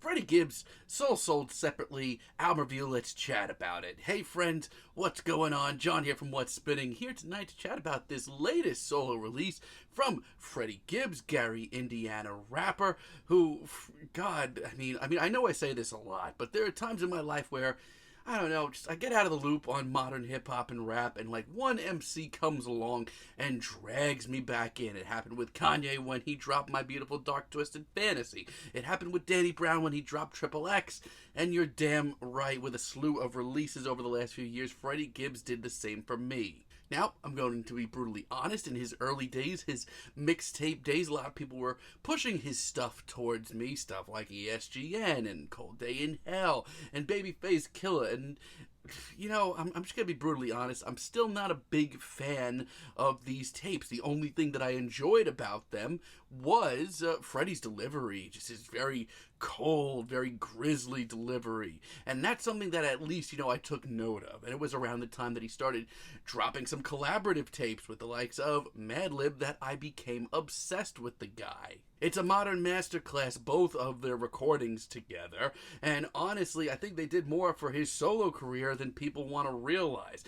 Freddie Gibbs, Soul Sold Separately, album review, let's chat about it. Hey friends, what's going on? John here from What's Spinning, here tonight to chat about this latest solo release from Freddie Gibbs, Gary, Indiana rapper, who, God, I know I say this a lot, but there are times in my life where I don't know, I get out of the loop on modern hip-hop and rap, and one MC comes along and drags me back in. It happened with Kanye when he dropped My Beautiful Dark Twisted Fantasy. It happened with Danny Brown when he dropped Triple X. And you're damn right, with a slew of releases over the last few years, Freddie Gibbs did the same for me. Now, I'm going to be brutally honest, in his early days, his mixtape days, a lot of people were pushing his stuff towards me, stuff like ESGN and Cold Day in Hell and Babyface Killer, and I'm just going to be brutally honest, I'm still not a big fan of these tapes. The only thing that I enjoyed about them was Freddie's delivery, just his very cold, very grisly delivery. And that's something that at least, I took note of. And it was around the time that he started dropping some collaborative tapes with the likes of Madlib that I became obsessed with the guy. It's a modern masterclass, both of their recordings together, and honestly, I think they did more for his solo career than people want to realize.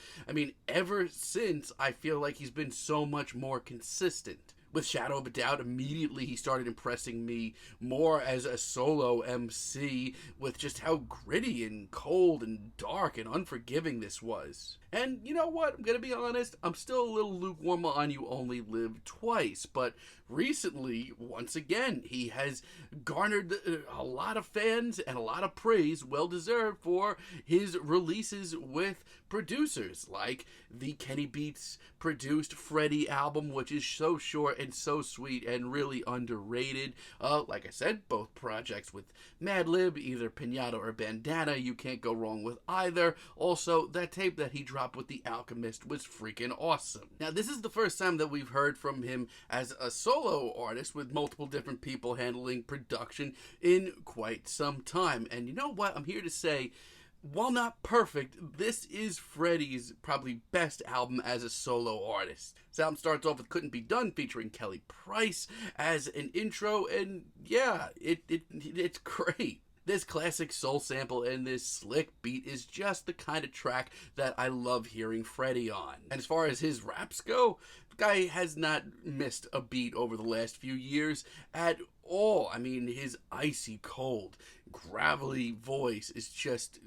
Ever since, I feel like he's been so much more consistent. With Shadow of a Doubt, immediately he started impressing me more as a solo MC with just how gritty and cold and dark and unforgiving this was. And you know what? I'm going to be honest, I'm still a little lukewarm on You Only Live Twice, but recently, once again, he has garnered a lot of fans and a lot of praise, well deserved, for his releases with producers like the Kenny Beats produced Freddie album, which is so short and so sweet and really underrated. Like I said, both projects with Madlib, either Pinata or Bandana, you can't go wrong with either. Also, that tape that he dropped with The Alchemist was freaking awesome. Now, this is the first time that we've heard from him as a solo artist with multiple different people handling production in quite some time. And you know what? I'm here to say, while not perfect, this is Freddie's probably best album as a solo artist. This album starts off with Couldn't Be Done featuring Kelly Price as an intro, and yeah, it's great. This classic soul sample and this slick beat is just the kind of track that I love hearing Freddie on. And as far as his raps go, the guy has not missed a beat over the last few years at all. His icy cold, gravelly voice is just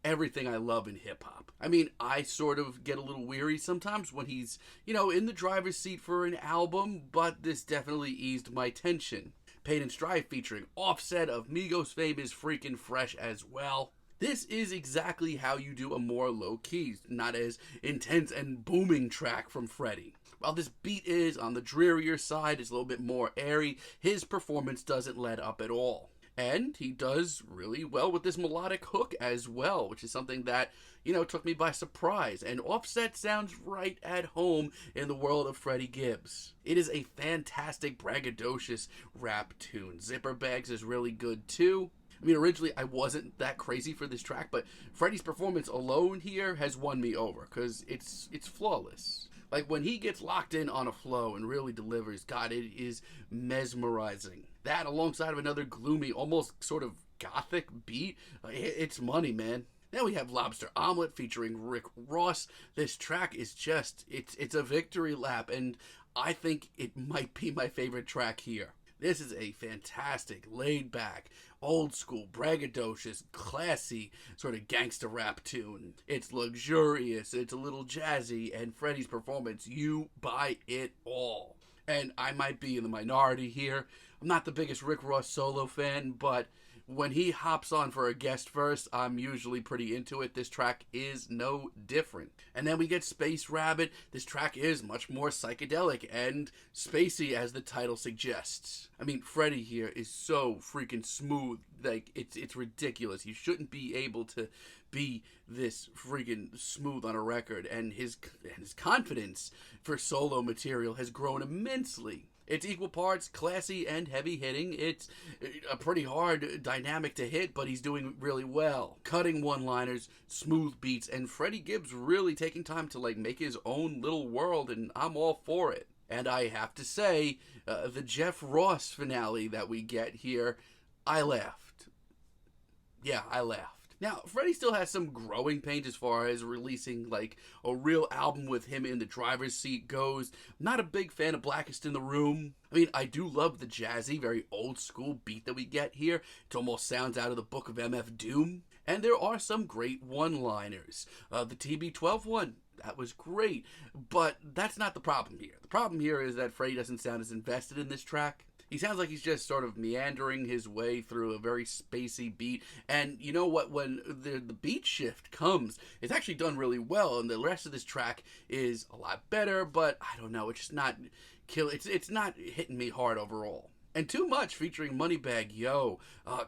everything I love in hip-hop. I sort of get a little weary sometimes when he's, in the driver's seat for an album, but this definitely eased my tension. Pain and Strife featuring Offset of Migos fame is freaking fresh as well. This is exactly how you do a more low-key, not as intense and booming track from Freddie. While this beat is on the drearier side, it's a little bit more airy, his performance doesn't let up at all. And he does really well with this melodic hook as well, which is something that, took me by surprise. And Offset sounds right at home in the world of Freddie Gibbs. It is a fantastic, braggadocious rap tune. Zipper Bagz is really good too. Originally I wasn't that crazy for this track, but Freddie's performance alone here has won me over, because it's flawless. When he gets locked in on a flow and really delivers, God, it is mesmerizing. That, alongside of another gloomy, almost sort of gothic beat, it's money, man. Then we have Lobster, Omelette featuring Rick Ross. This track is just, it's a victory lap, and I think it might be my favorite track here. This is a fantastic, laid-back, old-school, braggadocious, classy sort of gangsta rap tune. It's luxurious, it's a little jazzy, and Freddie's performance, you buy it all. And I might be in the minority here. I'm not the biggest Rick Ross solo fan, but when he hops on for a guest verse, I'm usually pretty into it. This track is no different. And then we get Space Rabbit. This track is much more psychedelic and spacey, as the title suggests. Freddie here is so freaking smooth. It's ridiculous. You shouldn't be able to be this freaking smooth on a record. And his confidence for solo material has grown immensely. It's equal parts classy and heavy-hitting. It's a pretty hard dynamic to hit, but he's doing really well. Cutting one-liners, smooth beats, and Freddie Gibbs really taking time to make his own little world, and I'm all for it. And I have to say, the Jeff Ross finale that we get here, I laughed. Yeah, I laughed. Now, Freddie still has some growing pains as far as releasing like a real album with him in the driver's seat goes. I'm not a big fan of Blackest in the Room. I mean, I do love the jazzy, very old school beat that we get here. It almost sounds out of the Book of MF Doom. And there are some great one-liners. The TB12 one, that was great. But that's not the problem here. The problem here is that Freddie doesn't sound as invested in this track. He sounds like he's just sort of meandering his way through a very spacey beat. And you know what? When the beat shift comes, it's actually done really well. And the rest of this track is a lot better. But I don't know. It's just not it's not hitting me hard overall. And Too Much featuring Moneybagg Yo.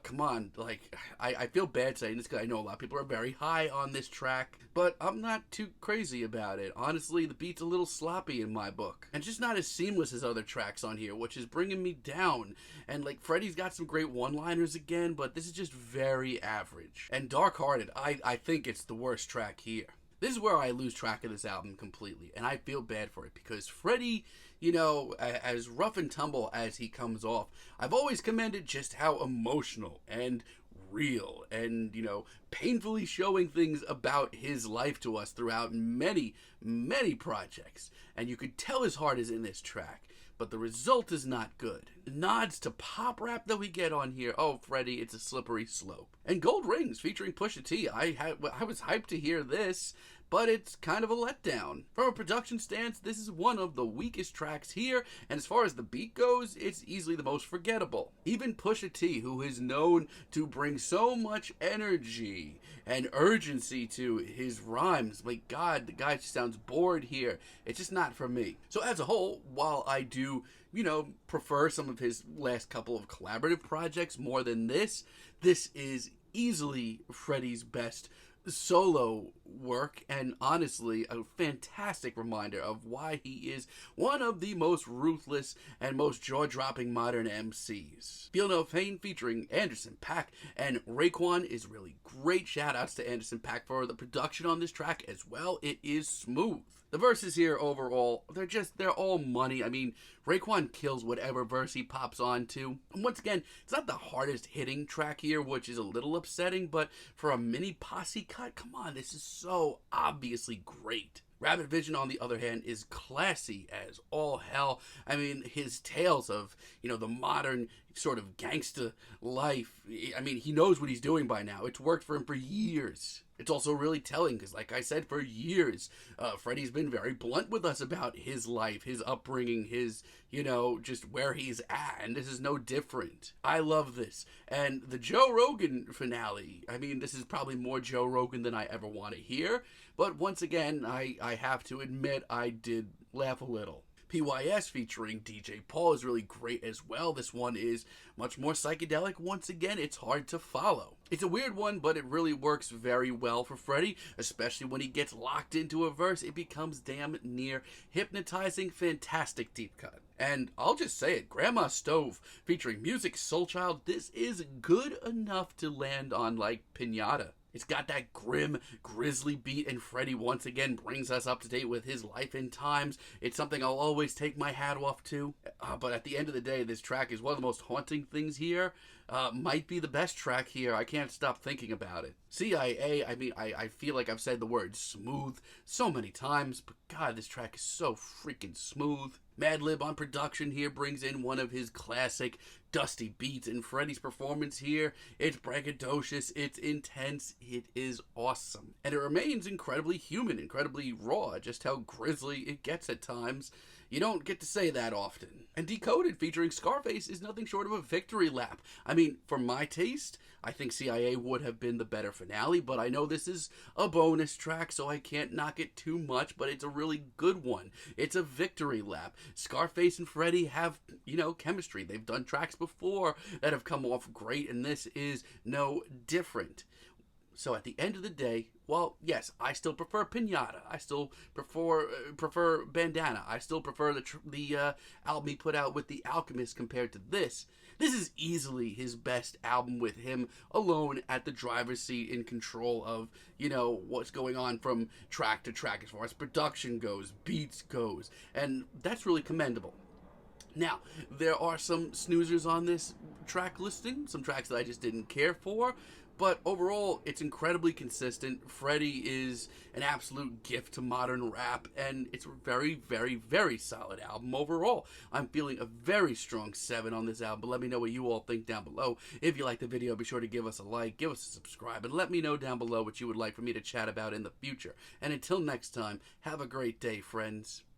Come on, like, I feel bad saying this because I know a lot of people are very high on this track, but I'm not too crazy about it. Honestly, the beat's a little sloppy in my book. And just not as seamless as other tracks on here, which is bringing me down. And, like, Freddie's got some great one-liners again, but this is just very average. And Dark Hearted, I think it's the worst track here. This is where I lose track of this album completely, and I feel bad for it because Freddie, you know, as rough and tumble as he comes off, I've always commended just how emotional and real and, you know, painfully showing things about his life to us throughout many, many projects. And you could tell his heart is in this track, but the result is not good. Nods to pop rap that we get on here. Oh, Freddie, it's a slippery slope. And Gold Rings featuring Pusha T. I was hyped to hear this, but it's kind of a letdown. From a production stance, this is one of the weakest tracks here, and as far as the beat goes, it's easily the most forgettable. Even Pusha T, who is known to bring so much energy and urgency to his rhymes, my God, the guy just sounds bored here. It's just not for me. So as a whole, while I do, you know, prefer some of his last couple of collaborative projects more than this is easily Freddie's best solo work, and honestly a fantastic reminder of why he is one of the most ruthless and most jaw-dropping modern MCs. Feel No Pain featuring Anderson .Paak and Raekwon is really great. Shout outs to Anderson .Paak for the production on this track as well. It is smooth. The verses here overall, they're all money. I mean, Raekwon kills whatever verse he pops onto. And once again, it's not the hardest hitting track here, which is a little upsetting, but for a mini posse cut, come on, this is so obviously great. Rabbit Vision, on the other hand, is classy as all hell. I mean, his tales of, you know, the modern sort of gangsta life, I mean, he knows what he's doing by now. It's worked for him for years. It's also really telling because, like I said, for years, Freddie's been very blunt with us about his life, his upbringing, his, you know, just where he's at, and this is no different. I love this. And the Joe Rogan finale, I mean, this is probably more Joe Rogan than I ever want to hear, but once again, I have to admit I did laugh a little. PYS featuring DJ Paul is really great as well. This one is much more psychedelic. Once again, it's hard to follow. It's a weird one, but it really works very well for Freddie, especially when he gets locked into a verse. It becomes damn near hypnotizing, fantastic deep cut. And I'll just say it, Grandma Stove featuring Music Soul Child, this is good enough to land on like Pinata. It's got that grim, grisly beat, and Freddie once again brings us up to date with his life and times. It's something I'll always take my hat off to. But at the end of the day, this track is one of the most haunting things here. Might be the best track here. I can't stop thinking about it. CIA, I mean, I feel like I've said the word smooth so many times, but God, this track is so freaking smooth. Madlib on production here brings in one of his classic dusty beats, and Freddie's performance here, it's braggadocious, it's intense, it is awesome. And it remains incredibly human, incredibly raw, just how grisly it gets at times. You don't get to say that often. And Decoded featuring Scarface is nothing short of a victory lap. I mean, for my taste, I think CIA would have been the better finale, but I know this is a bonus track, so I can't knock it too much, but it's a really good one. It's a victory lap. Scarface and Freddie have, you know, chemistry. They've done tracks before that have come off great, and this is no different. So at the end of the day, well, yes, I still prefer Pinata. I still prefer Bandana. I still prefer the album he put out with The Alchemist compared to this. This is easily his best album with him alone at the driver's seat in control of, you know, what's going on from track to track as far as production goes, beats goes, and that's really commendable. Now, there are some snoozers on this track listing, some tracks that I just didn't care for, But overall, it's incredibly consistent. Freddie is an absolute gift to modern rap, and it's a very, very, very solid album overall. I'm feeling a very strong 7 on this album, but let me know what you all think down below. If you like the video, be sure to give us a like, give us a subscribe, and let me know down below what you would like for me to chat about in the future. And until next time, have a great day, friends.